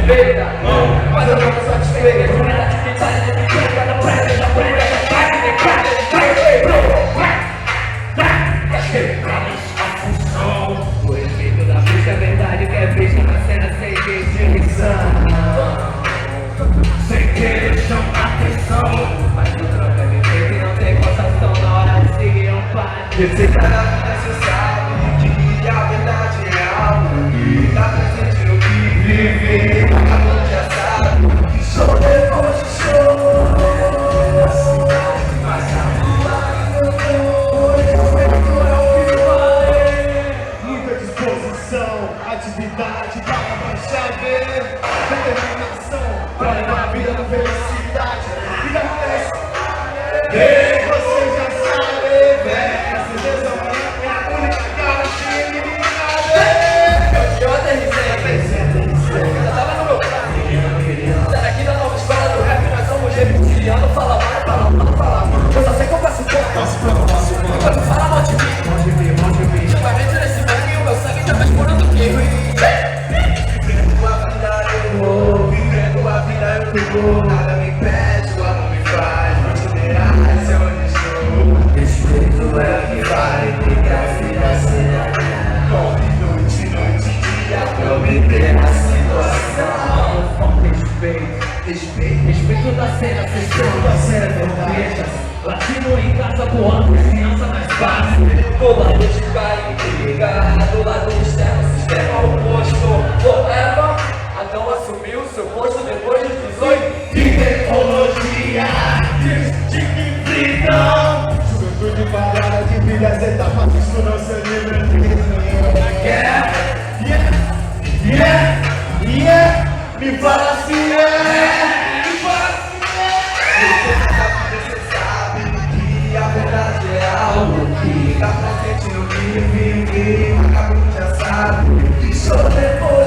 feita, mas eu não tô satisfeito. Quem tá indo me pegar na praia, já foi pra quebramos a função. O efeito da ficha é verdade que é vista na cena sem definição. Sem querer chamar atenção, mas o troca de feito e não tem contação na hora de seguir um pai. Esse cara você sabe que a verdade é algo que tá presente no que vive. Acabou já sabe que show depois de show. A cidade mais arrumada no hoje o feito é o que vai. Muita disposição, atividade para baixar ver. Determinação para levar a vida com felicidade. Vida cresce. Você já sabe, velho. Eu só sei que eu faço pouco. Enquanto fala mal de mim, vai meter esse sangue e o meu sangue já mais puro do que Vivendo a vida eu vou, vivendo a vida eu vou. Nada me impede, o amor me faz considerar esse é onde estou. Respeito é o que vale, tem que a vida ser. Corre noite, dia pra obter a situação. Respeito da cena, respeito da cena, trompetas. Latino em casa voando, criança na espaço. Do lado de cá intriga, do lado externo, sistema oposto. Forever, Adão assumiu seu posto depois de 18. De tecnologia, de freedom. Juventude parada de vidas, etapas, isso não se livra de me fala assim, me fala assim, Você sabe que a verdade é algo que tá presente no que vive. Acabou já sabe que sou depois.